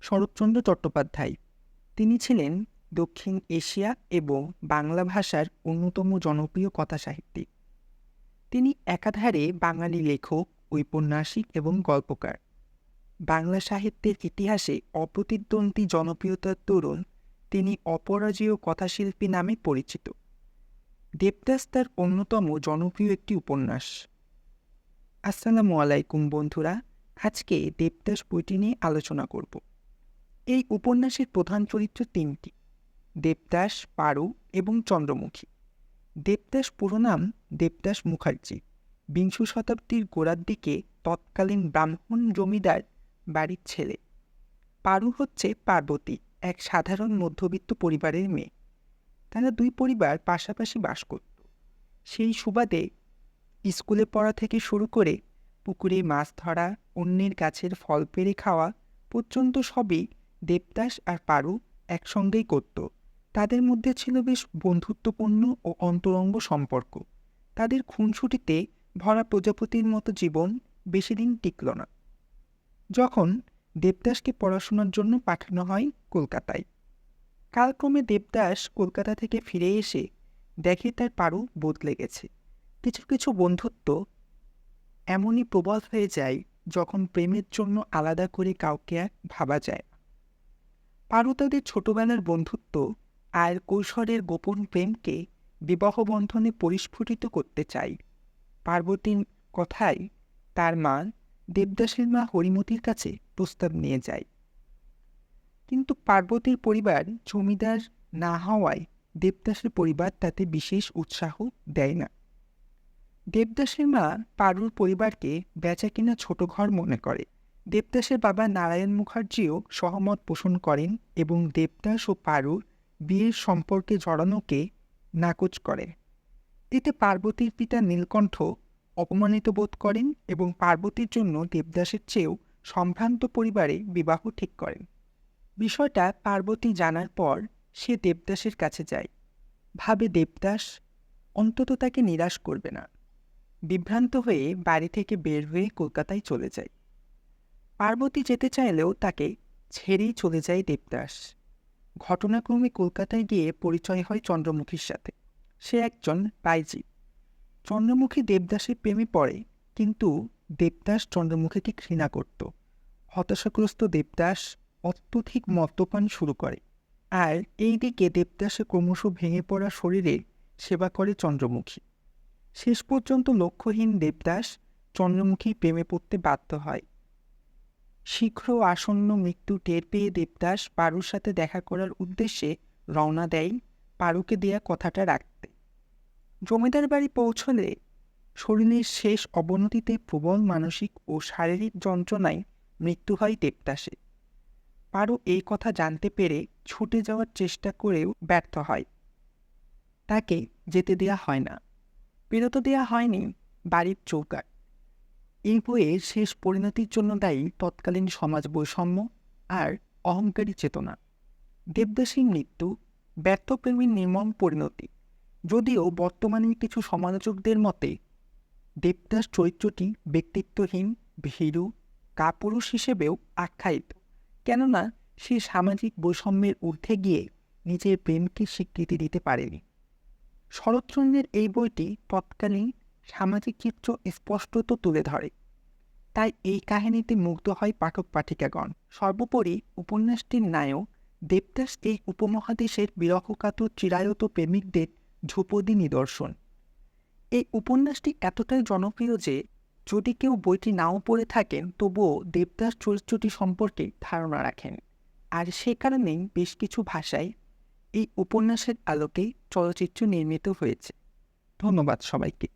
শরৎচন্দ্র চট্টোপাধ্যায়। তিনি ছিলেন দক্ষিণ এশিয়া এবং বাংলা ভাষার অন্যতম জনপ্রিয় কথাসাহিত্যিক। তিনি একাধারে বাঙালি লেখক, ঔপন্যাসিক এবং গল্পকার। বাংলা সাহিত্যের ইতিহাসে অপ্রতিদ্বন্দ্বী জনপ্রিয়তার দরুন তিনি অপরাজেয় কথাশিল্পী নামে পরিচিত। দেবদাস তার অন্যতম জনপ্রিয় একটি উপন্যাস। আসসালামু আলাইকুম বন্ধুরা, আজকে দেবদাস বইটি নিয়ে আলোচনা করব। এই উপন্যাসের প্রধান চরিত্র তিনটি: দেবদাস, পারু এবং চন্দ্রমুখী। দেবদাস পুরো নাম দেবদাস মুখার্জি। বিংশ শতাব্দীর গোড়ার দিকে তৎকালীন ব্রাহ্মণ জমিদার বাড়ির ছেলে। পারু হচ্ছে পার্বতী, এক সাধারণ মধ্যবিত্ত পরিবারের মেয়ে। তারা দুই পরিবার পাশাপাশি বাস করত। সেই সুবাদে স্কুলে পড়া থেকে শুরু করে পুকুরে মাছ ধরা, অন্যের গাছের ফল পেড়ে খাওয়া পর্যন্ত সবই দেবদাস আর পারু একসঙ্গেই করত। তাদের মধ্যে ছিল বেশ বন্ধুত্বপূর্ণ ও অন্তরঙ্গ সম্পর্ক। তাদের খুনসুটিতে ভরা প্রজাপতির মতো জীবন বেশি দিন টিকল না। যখন দেবদাসকে পড়াশোনার জন্য পাঠানো হয় কলকাতায়, কালক্রমে দেবদাস কলকাতা থেকে ফিরে এসে দেখে তার পারু বদলে গেছে। কিছু কিছু বন্ধুত্ব এমনই প্রবল হয়ে যায় যখন প্রেমের জন্য আলাদা করে কাউকে আর ভাবা যায় না। পারু তাদের ছোটবেলার বন্ধুত্ব আর কৈশোরের গোপন প্রেমকে বিবাহ বন্ধনে পরিস্ফুটিত করতে চায়। পার্বতীর কথায় তার মা দেবদাসের মা হরিমতির কাছে প্রস্তাব নিয়ে যায়, কিন্তু পার্বতীর পরিবার জমিদার না হওয়ায় দেবদাসের পরিবার তাতে বিশেষ উৎসাহ দেয় না। দেবদাসের মা পারুর পরিবারকে বেচাকিনা ছোট ঘর মনে করে। দেবদাসের বাবা নারায়ণ মুখার্জিও সহমত পোষণ করেন এবং দেবদাস ও পারুর বিয়ের সম্পর্কে জড়ানোকে নাকচ করেন। এতে পার্বতীর পিতা নীলকণ্ঠ অপমানিত বোধ করেন এবং পার্বতীর জন্য দেবদাসের চেয়েও সম্ভ্রান্ত পরিবারে বিবাহ ঠিক করেন। বিষয়টা পার্বতী জানার পর সে দেবদাসের কাছে যায়। ভাবে দেবদাস অন্তত তাকে নিরাশ করবে না। বিভ্রান্ত হয়ে বাড়ি থেকে বের হয়ে কলকাতায় চলে যায়। পার্বতী যেতে চাইলেও তাকে ছেড়েই চলে যায় দেবদাস। ঘটনাক্রমে কলকাতায় গিয়ে পরিচয় হয় চন্দ্রমুখীর সাথে। সে একজন বাইজি। চন্দ্রমুখী দেবদাসের প্রেমে পড়ে, কিন্তু দেবদাস চন্দ্রমুখীকে ঘৃণা করত। হতাশাগ্রস্ত দেবদাস অত্যধিক মদ্যপান শুরু করে, আর এই দিকে দেবদাসের ক্রমশ ভেঙে পড়া শরীরে সেবা করে চন্দ্রমুখী। শেষ পর্যন্ত লক্ষ্যহীন দেবদাস চন্দ্রমুখীর প্রেমে পড়তে বাধ্য হয়। শীঘ্র আসন্ন মৃত্যু টের পেয়ে দেবদাস পারুর সাথে দেখা করার উদ্দেশ্যে রওনা দেয়, পারুকে দেয়া কথাটা রাখতে। জমিদার বাড়ি পৌঁছলে শরীরের শেষ অবনতিতে প্রবল মানসিক ও শারীরিক যন্ত্রণায় মৃত্যু হয় দেবদাসের। পারু এই কথা জানতে পেরে ছুটে যাওয়ার চেষ্টা করেও ব্যর্থ হয়। তাকে যেতে দেয়া হয় না, বেরোতে দেয়া হয়নি বাড়ির চৌকাঠ। এই বইয়ের শেষ পরিণতির জন্য দায়ী তৎকালীন সমাজ বৈষম্য আর অহংকারী চেতনা। দেবদাসীর মৃত্যু ব্যর্থ প্রেমীর নির্মম পরিণতি। যদিও বর্তমানে কিছু সমালোচকদের মতে দেবদাস চরিত্রটি ব্যক্তিত্বহীন, ভীরু, কাপুরুষ হিসেবেও আখ্যায়িত, কেননা সে সামাজিক বৈষম্যের ঊর্ধ্বে গিয়ে নিজের প্রেমকে স্বীকৃতি দিতে পারেনি। শরৎচন্দ্রের এই বইটি তৎকালীন সামাজিক চিত্র স্পষ্টত তুলে ধরে, তাই এই কাহিনীতে মুগ্ধ হয় পাঠক পাঠিকাগণ। সর্বোপরি উপন্যাসটির নায়ক দেবদাস এই উপমহাদেশের বিরহকাতর চিরায়ত প্রেমিকদের ধ্রুপদী নিদর্শন। এই উপন্যাসটি এতটাই জনপ্রিয় যে যদি কেউ বইটি নাও পড়ে থাকেন তবুও দেবদাস চরিত্রটি সম্পর্কে ধারণা রাখেন, আর সে কারণেই বেশ কিছু ভাষায় এই উপন্যাসের আলোকে চলচ্চিত্র নির্মিত হয়েছে। ধন্যবাদ সবাইকে।